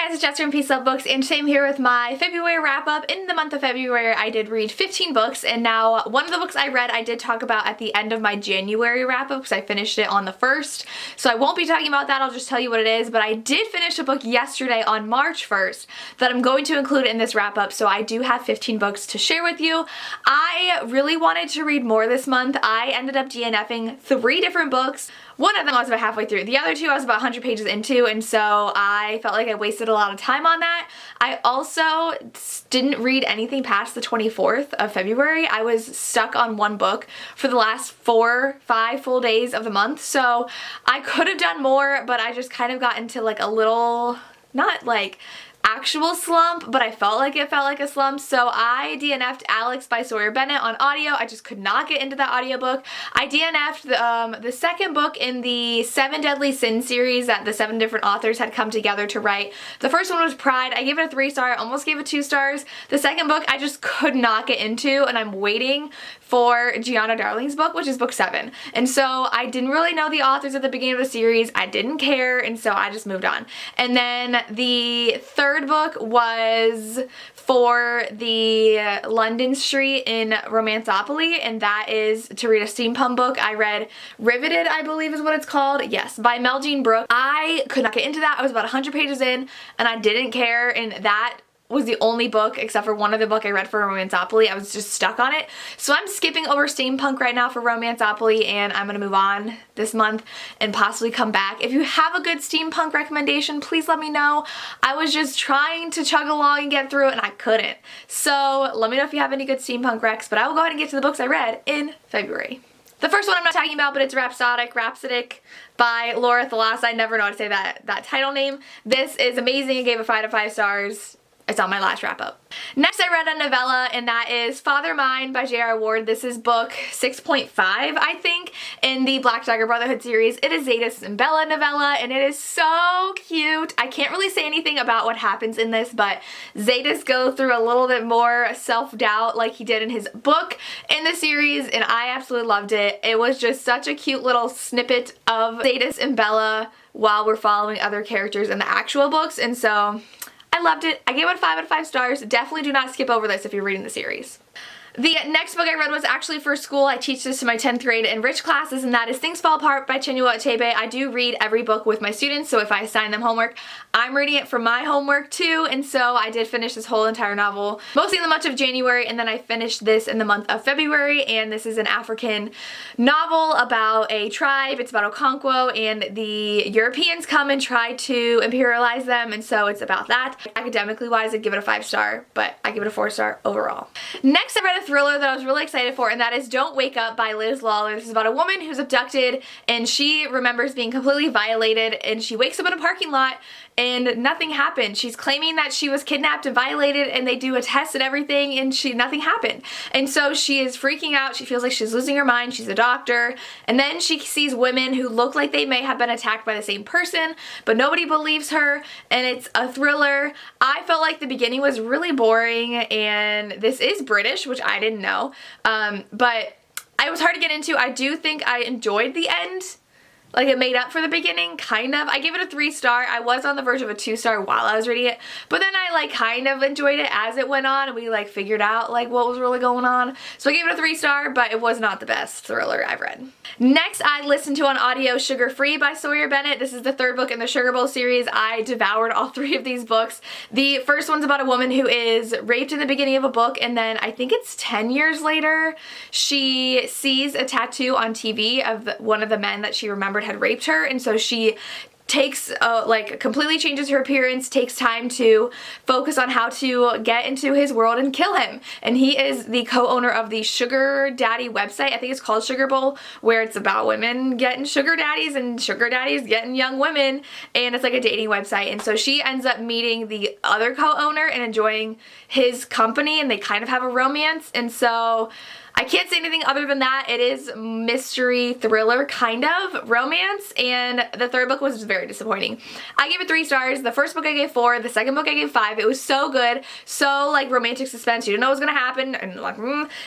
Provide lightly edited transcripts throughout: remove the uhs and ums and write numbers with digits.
guys, it's Jessica from Peace Love Books, and today I'm here with my February wrap-up. In the month of February, I did read 15 books, and now one of the books I read I did talk about at the end of my January wrap-up because I finished it on the 1st, so I won't be talking about that. I'll just tell you what it is, but I did finish a book yesterday on March 1st that I'm going to include in this wrap-up, so I do have 15 books to share with you. I really wanted to read more this month. I ended up DNFing 3 different books. One of them I was about halfway through. The other 2 I was about 100 pages into, and so I felt like I wasted a lot of time on that. I also didn't read anything past the 24th of February. I was stuck on one book for the last 4-5 full days of the month, so I could have done more, but I just kind of got into like a little, not like actual slump, but I felt like it felt like a slump, so I DNF'd Alex by Sawyer Bennett on audio. I just could not get into that audiobook. I DNF'd the second book in the 7 Deadly Sins series that the 7 different authors had come together to write. The first one was Pride. I gave it a 3-star, almost gave it 2 stars. The second book I just could not get into, and I'm waiting for Gianna Darling's book, which is book 7. And so I didn't really know the authors at the beginning of the series. I didn't care, and so I just moved on. And then the third book was for the London Street in Romanceopoly, and that is to read a steampunk book. I read Riveted, I believe is what it's called. Yes, by Mel Jean Brooks. I could not get into that. I was about 100 pages in, and I didn't care, and that was the only book, except for one other book I read for Romanceopoly. I was just stuck on it. So I'm skipping over steampunk right now for Romanceopoly, and I'm gonna move on this month and possibly come back. If you have a good steampunk recommendation, please let me know. I was just trying to chug along and get through it, and I couldn't. So let me know if you have any good steampunk recs, but I will go ahead and get to the books I read in February. The first one I'm not talking about, but it's Rhapsodic by Laura Thalas. I never know how to say that title name. This is amazing. I gave it 5 out of 5 stars. It's on my last wrap up. Next I read a novella, and that is Father Mine by J.R. Ward. This is book 6.5, I think, in the Black Dagger Brotherhood series. It is Zetas and Bella novella, and it is so cute. I can't really say anything about what happens in this, but Zetas go through a little bit more self-doubt like he did in his book in the series, and I absolutely loved it. It was just such a cute little snippet of Zetas and Bella while we're following other characters in the actual books, and so I loved it. I gave it 5 out of 5 stars. Definitely do not skip over this if you're reading the series. The next book I read was actually for school. I teach this to my 10th grade Enriched classes, and that is Things Fall Apart by Chinua Achebe. I do read every book with my students, so if I assign them homework, I'm reading it for my homework too, and so I did finish this whole entire novel, mostly in the month of January, and then I finished this in the month of February, and this is an African novel about a tribe. It's about Okonkwo, and the Europeans come and try to imperialize them, and so it's about that. Academically wise, I'd give it a 5-star, but I give it a 4-star overall. Next, I read a thriller that I was really excited for, and that is Don't Wake Up by Liz Lawler. This is about a woman who's abducted, and she remembers being completely violated, and she wakes up in a parking lot and nothing happened. She's claiming that she was kidnapped and violated, and they do a test and everything, and nothing happened. And so she is freaking out. She feels like she's losing her mind. She's a doctor, and then she sees women who look like they may have been attacked by the same person, but nobody believes her, and it's a thriller. I felt like the beginning was really boring, and this is British, which I didn't know, but it was hard to get into. I do think I enjoyed the end. Like, it made up for the beginning, kind of. I gave it a 3-star. I was on the verge of a 2-star while I was reading it, but then I like kind of enjoyed it as it went on, and we like figured out like what was really going on. So I gave it a 3-star, but it was not the best thriller I've read. Next, I listened to on audio Sugarfree by Sawyer Bennett. This is the 3rd book in the Sugar Bowl series. I devoured all 3 of these books. The first one's about a woman who is raped in the beginning of a book, and then I think it's 10 years later, she sees a tattoo on TV of one of the men that she remembered had raped her, and so she takes completely changes her appearance, takes time to focus on how to get into his world and kill him. And he is the co-owner of the sugar daddy website. I think it's called Sugar Bowl, where it's about women getting sugar daddies and sugar daddies getting young women, and it's like a dating website. And so she ends up meeting the other co-owner and enjoying his company, and they kind of have a romance. And so I can't say anything other than that. It is mystery thriller kind of romance, and the third book was very disappointing. I gave it 3 stars. The first book I gave 4. The second book I gave 5. It was so good, so like romantic suspense. You didn't know what was gonna happen, and like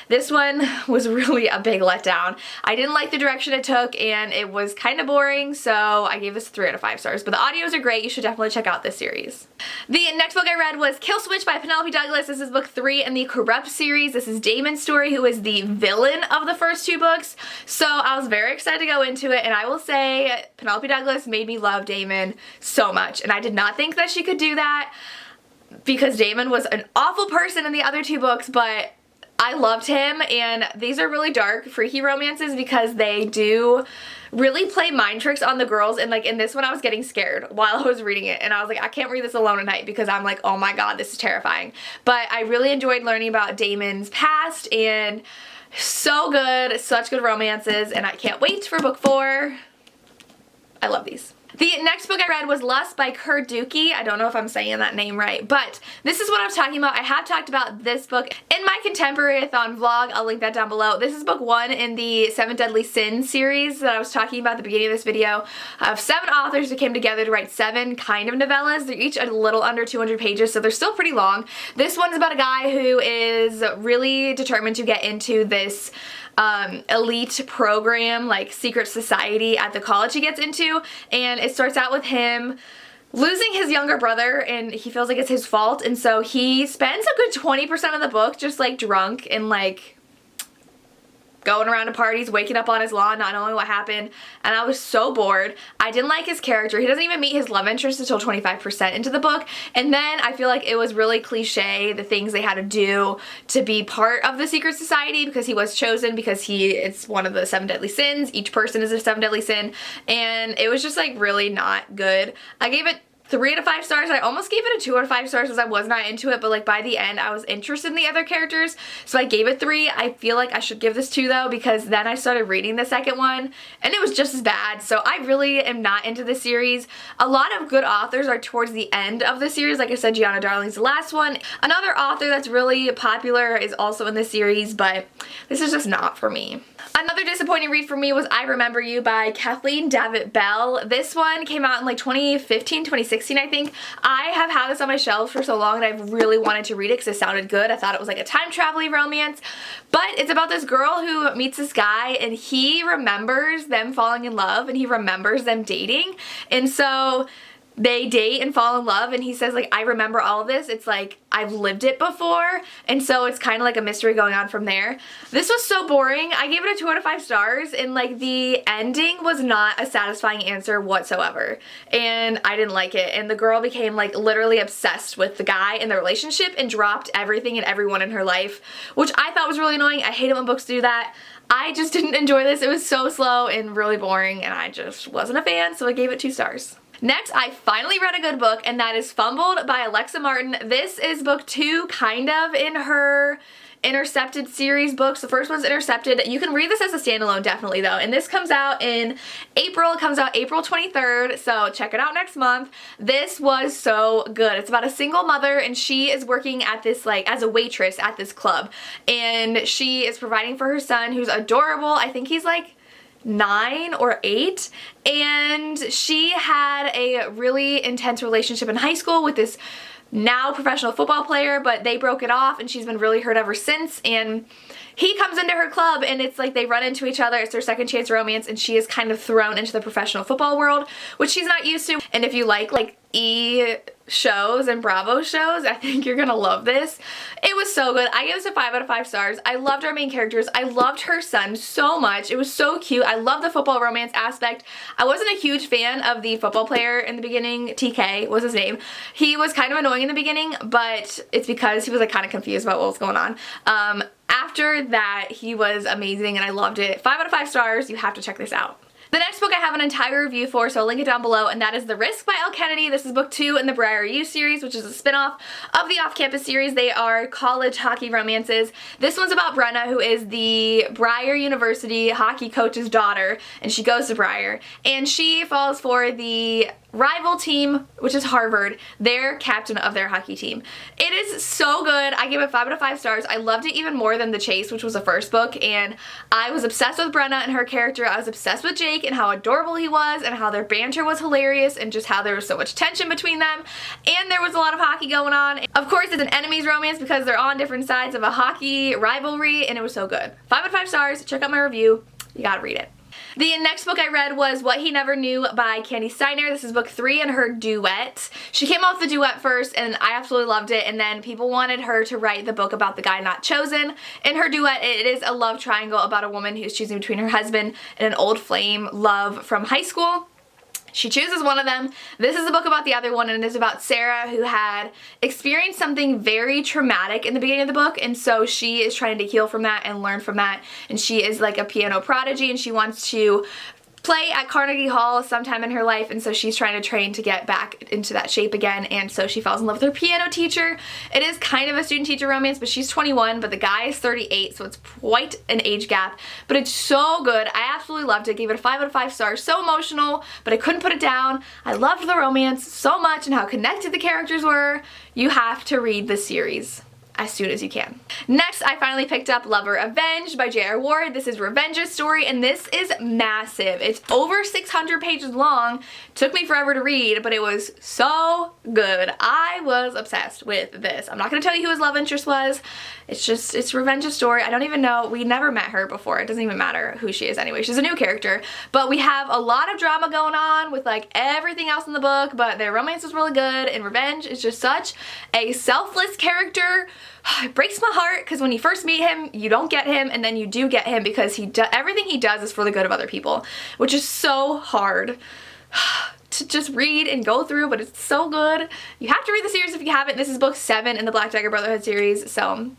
this one was really a big letdown. I didn't like the direction it took, and it was kind of boring, so I gave this 3 out of 5 stars. But the audios are great. You should definitely check out this series. The next book I read was Killswitch by Penelope Douglas. This is book 3 in the Corrupt series. This is Damon's story, who is the villain of the first 2 books. So I was very excited to go into it, and I will say Penelope Douglas made me love Damon so much, and I did not think that she could do that because Damon was an awful person in the other 2 books, but I loved him. And these are really dark, freaky romances because they do really play mind tricks on the girls. And like in this one, I was getting scared while I was reading it, and I was like, I can't read this alone at night because I'm like, oh my god, this is terrifying. But I really enjoyed learning about Damon's past, and so good, such good romances, and I can't wait for book 4. I love these. The next book I read was Lust by Dookie. I don't know if I'm saying that name right, but this is what I was talking about. I have talked about this book in my Contemporary-a-thon vlog. I'll link that down below. This is book 1 in the 7 Deadly Sins series that I was talking about at the beginning of this video. Of 7 authors who came together to write 7 kind of novellas. They're each a little under 200 pages, so they're still pretty long. This one's about a guy who is really determined to get into this elite program, like secret society at the college he gets into, and it starts out with him losing his younger brother, and he feels like it's his fault, and so he spends a good 20% of the book just like drunk and like going around to parties, waking up on his lawn, not knowing what happened, and I was so bored. I didn't like his character. He doesn't even meet his love interest until 25% into the book, and then I feel like it was really cliche, the things they had to do to be part of the secret society, because he was chosen because it's one of the 7 deadly sins. Each person is a 7 deadly sin, and it was just like really not good. I gave it 3 out of 5 stars. I almost gave it a 2 out of 5 stars because I was not into it, but like by the end I was interested in the other characters, so I gave it 3. I feel like I should give this 2 though, because then I started reading the second one and it was just as bad, so I really am not into the series. A lot of good authors are towards the end of the series. Like I said, Gianna Darling's the last one. Another author that's really popular is also in the series, but this is just not for me. Another disappointing read for me was I Remember You by Kathleen Davitt Bell. This one came out in like 2015, 2016, I think. I have had this on my shelf for so long and I've really wanted to read it because it sounded good. I thought it was like a time traveling romance, but it's about this girl who meets this guy and he remembers them falling in love and he remembers them dating, and so they date and fall in love, and he says like, I remember all of this. It's like I've lived it before, and so it's kind of like a mystery going on from there. This was so boring. I gave it a 2 out of 5 stars, and like the ending was not a satisfying answer whatsoever, and I didn't like it. And the girl became like literally obsessed with the guy in the relationship and dropped everything and everyone in her life, which I thought was really annoying. I hate it when books do that. I just didn't enjoy this. It was so slow and really boring, and I just wasn't a fan, so I gave it 2 stars. Next, I finally read a good book, and that is Fumbled by Alexa Martin. This is book 2 kind of in her Intercepted series books. The first one's Intercepted. You can read this as a standalone definitely though, and this comes out in April. It comes out April 23rd, so check it out next month. This was so good. It's about a single mother, and she is working at this like as a waitress at this club, and she is providing for her son who's adorable. I think he's like 9 or 8, and she had a really intense relationship in high school with this now professional football player, but they broke it off and she's been really hurt ever since. And he comes into her club and it's like they run into each other. It's their second chance romance, and she is kind of thrown into the professional football world, which she's not used to. And if you like E shows and Bravo shows, I think you're gonna love this. It was so good. I gave this a 5 out of 5 stars. I loved our main characters. I loved her son so much. It was so cute. I love the football romance aspect. I wasn't a huge fan of the football player in the beginning. TK was his name. He was kind of annoying in the beginning, but it's because he was like kind of confused about what was going on. After that, he was amazing and I loved it. 5 out of 5 stars. You have to check this out. The next book I have an entire review for, so I'll link it down below, and that is The Risk by Elle Kennedy. This is book 2 in the Briar U series, which is a spinoff of the Off-Campus series. They are college hockey romances. This one's about Brenna, who is the Briar University hockey coach's daughter, and she goes to Briar, and she falls for the rival team, which is Harvard, their captain of their hockey team. It is so good. I gave it 5 out of 5 stars. I loved it even more than The Chase, which was the first book, and I was obsessed with Brenna and her character. I was obsessed with Jake and how adorable he was and how their banter was hilarious and just how there was so much tension between them, and there was a lot of hockey going on. Of course, it's an enemies romance because they're on different sides of a hockey rivalry, and it was so good. 5 out of 5 stars. Check out my review. You gotta read it. The next book I read was What He Never Knew by Candy Steiner. This is book 3 in her duet. She came off the duet first, and I absolutely loved it, and then people wanted her to write the book about the guy not chosen. In her duet, it is a love triangle about a woman who's choosing between her husband and an old flame love from high school. She chooses one of them. This is a book about the other one, and it is about Sarah, who had experienced something very traumatic in the beginning of the book, and so she is trying to heal from that and learn from that, and she is like a piano prodigy, and she wants to play at Carnegie Hall sometime in her life, and so she's trying to train to get back into that shape again, and so she falls in love with her piano teacher. It is kind of a student-teacher romance, but she's 21, but the guy is 38, so it's quite an age gap, but it's so good. I absolutely loved it. Gave it a 5 out of 5 stars. So emotional, but I couldn't put it down. I loved the romance so much and how connected the characters were. You have to read this series as soon as you can. Next, I finally picked up Lover Avenged by J.R. Ward. This is Revenge's story, and this is massive. It's over 600 pages long. Took me forever to read, but it was so good. I was obsessed with this. I'm not gonna tell you who his love interest was. It's Revenge's story. I don't even know. We never met her before. It doesn't even matter who she is anyway. She's a new character, but we have a lot of drama going on with like everything else in the book, but their romance is really good, and Revenge is just such a selfless character. It breaks my heart because when you first meet him, you don't get him, and then you do get him because everything he does is for the good of other people, which is so hard to just read and go through, but it's so good. You have to read the series if you haven't. This is book 7 in the Black Dagger Brotherhood series, so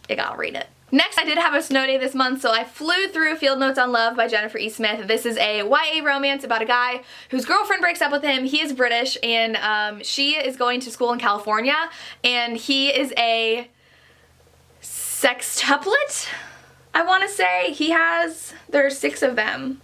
you gotta read it. Next, I did have a snow day this month, so I flew through Field Notes on Love by Jennifer E. Smith. This is a YA romance about a guy whose girlfriend breaks up with him. He is British, and she is going to school in California, and he is a sextuplet, I want to say. There are 6 of them.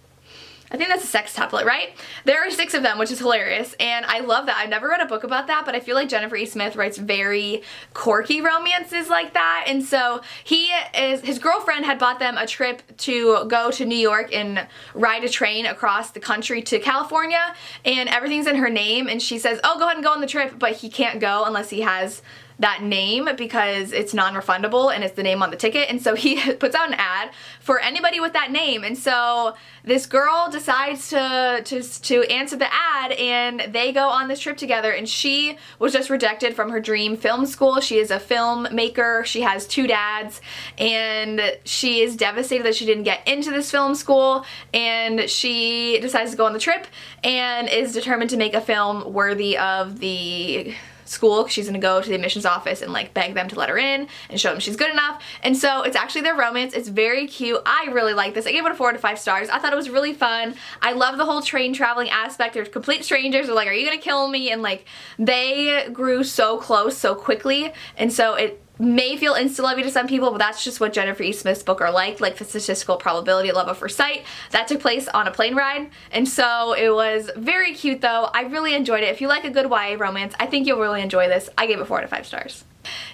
I think that's a sextuplet, right? There are 6 of them, which is hilarious, and I love that. I've never read a book about that, but I feel like Jennifer E. Smith writes very quirky romances like that, and so his girlfriend had bought them a trip to go to New York and ride a train across the country to California, and everything's in her name, and she says, oh, go ahead and go on the trip, but he can't go unless he has that name because it's non-refundable and it's the name on the ticket, and so he puts out an ad for anybody with that name, and so this girl decides to answer the ad, and they go on this trip together, and she was just rejected from her dream film school. She is a filmmaker. She has 2 dads, and she is devastated that she didn't get into this film school, and she decides to go on the trip and is determined to make a film worthy of the school. She's gonna go to the admissions office and like beg them to let her in and show them she's good enough, and so it's actually their romance. It's very cute. I really like this. I gave it a 4 out of 5 stars. I thought it was really fun. I love the whole train traveling aspect. They're complete strangers. They're like, are you gonna kill me? And like they grew so close so quickly, and so it may feel insta-lovey to some people, but that's just what Jennifer E. Smith's book are like the statistical probability of love at first sight. That took place on a plane ride, and so it was very cute though. I really enjoyed it. If you like a good YA romance, I think you'll really enjoy this. I gave it 4 out of 5 stars.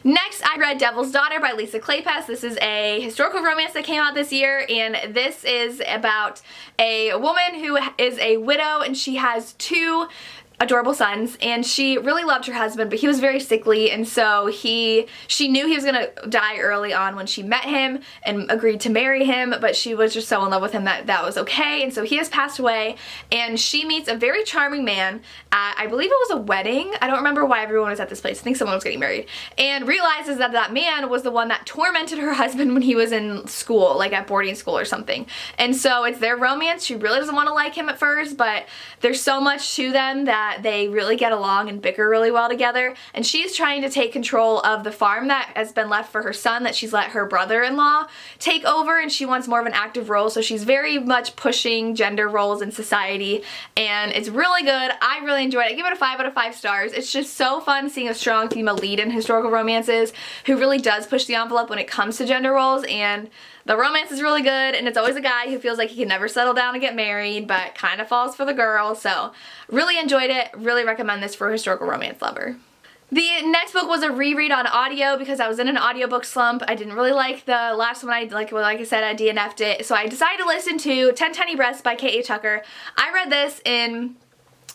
Next, I read Devil's Daughter by Lisa Kleypas. This is a historical romance that came out this year, and this is about a woman who is a widow, and she has 2 adorable sons, and she really loved her husband, but he was very sickly, and so she knew he was gonna die early on when she met him and agreed to marry him, but she was just so in love with him that was okay, and so he has passed away, and she meets a very charming man at, I believe it was a wedding. I don't remember why everyone was at this place. I think someone was getting married, and realizes that that man was the one that tormented her husband when he was in school, like at boarding school or something, and so it's their romance. She really doesn't want to like him at first, but there's so much to them that they really get along and bicker really well together, and she's trying to take control of the farm that has been left for her son that she's let her brother-in-law take over, and she wants more of an active role, so she's very much pushing gender roles in society, and it's really good. I really enjoyed it. I give it a 5 out of 5 stars. It's just so fun seeing a strong female lead in historical romances who really does push the envelope when it comes to gender roles, and The romance is really good, and it's always a guy who feels like he can never settle down and get married, but kind of falls for the girl. So really enjoyed it. Really recommend this for a historical romance lover. The next book was a reread on audio because I was in an audiobook slump. I didn't really like the last one. Like I said, I DNF'd it. So I decided to listen to 10 Tiny Breaths by K.A. Tucker. I read this in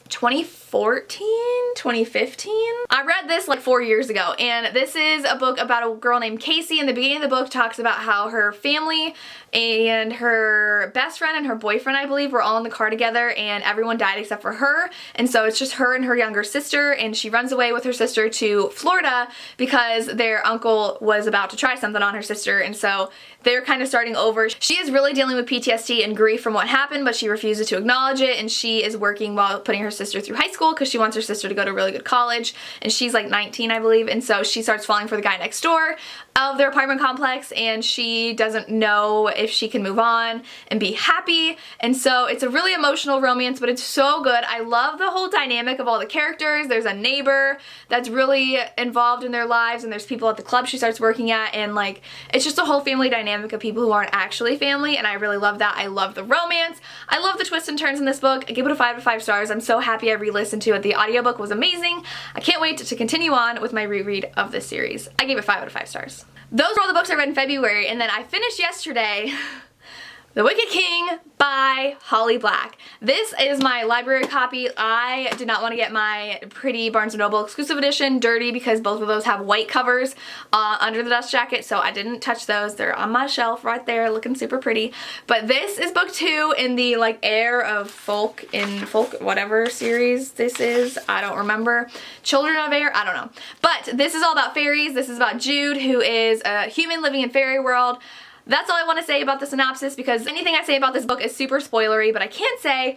2014, 2015. I read this like 4 years ago, and this is a book about a girl named Casey. In the beginning of the book talks about how her family and her best friend and her boyfriend, I believe, were all in the car together, and everyone died except for her. And so it's just her and her younger sister, and she runs away with her sister to Florida because their uncle was about to try something on her sister, and so they're kind of starting over. She is really dealing with PTSD and grief from what happened, but she refuses to acknowledge it, and she is working while putting her sister through high school because she wants her sister to go to a really good college, and she's like 19, I believe, and so she starts falling for the guy next door of their apartment complex, and she doesn't know if she can move on and be happy. And so it's a really emotional romance, but it's so good. I love the whole dynamic of all the characters. There's a neighbor that's really involved in their lives, and there's people at the club she starts working at, and like it's just a whole family dynamic of people who aren't actually family, and I really love that. I love the romance. I love the twists and turns in this book. I give it a 5 out of 5 stars. I'm so happy I re-listened to it. The audiobook was amazing. I can't wait to continue on with my reread of this series. I gave it 5 out of 5 stars. Those were all the books I read in February, and then I finished yesterday The Wicked King by Holly Black. This is my library copy. I did not want to get my pretty Barnes & Noble exclusive edition dirty because both of those have white covers under the dust jacket, so I didn't touch those. They're on my shelf right there looking super pretty. But this is book 2 in the like Air of Folk whatever series this is. I don't remember. Children of Air? I don't know. But this is all about fairies. This is about Jude, who is a human living in fairy world. That's all I want to say about the synopsis because anything I say about this book is super spoilery, but I can't say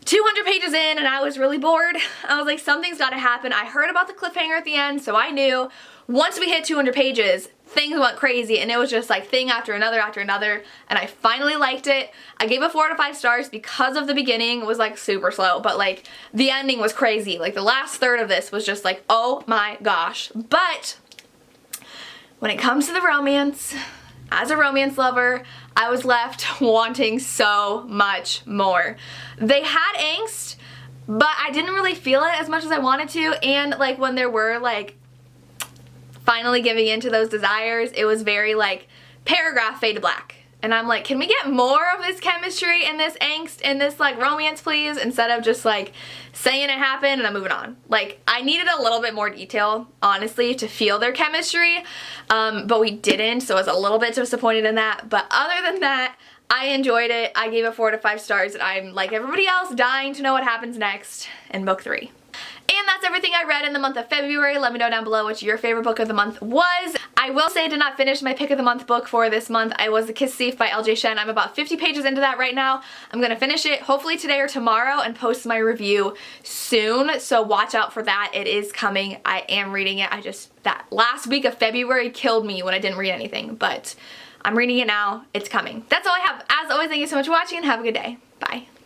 200 pages in and I was really bored. I was like, something's got to happen. I heard about the cliffhanger at the end, so I knew once we hit 200 pages, things went crazy, and it was just like thing after another, and I finally liked it. I gave it 4 out of 5 stars because of the beginning. It was like super slow, but like the ending was crazy. Like the last third of this was just like, oh my gosh. But when it comes to the romance, as a romance lover, I was left wanting so much more. They had angst, but I didn't really feel it as much as I wanted to, and like when there were like finally giving in to those desires, it was very like paragraph fade to black. And I'm like, can we get more of this chemistry and this angst and this like romance, please? Instead of just like saying it happened and I'm moving on. Like I needed a little bit more detail, honestly, to feel their chemistry, but we didn't, so I was a little bit disappointed in that. But other than that, I enjoyed it. I gave it 4 out of 5 stars, and I'm like everybody else dying to know what happens next in book 3. And that's everything I read in the month of February. Let me know down below what your favorite book of the month was. I will say I did not finish my pick of the month book for this month. I was The Kiss Thief by LJ Shen. I'm about 50 pages into that right now. I'm going to finish it hopefully today or tomorrow and post my review soon. So watch out for that. It is coming. I am reading it. That last week of February killed me when I didn't read anything. But I'm reading it now. It's coming. That's all I have. As always, thank you so much for watching and have a good day. Bye.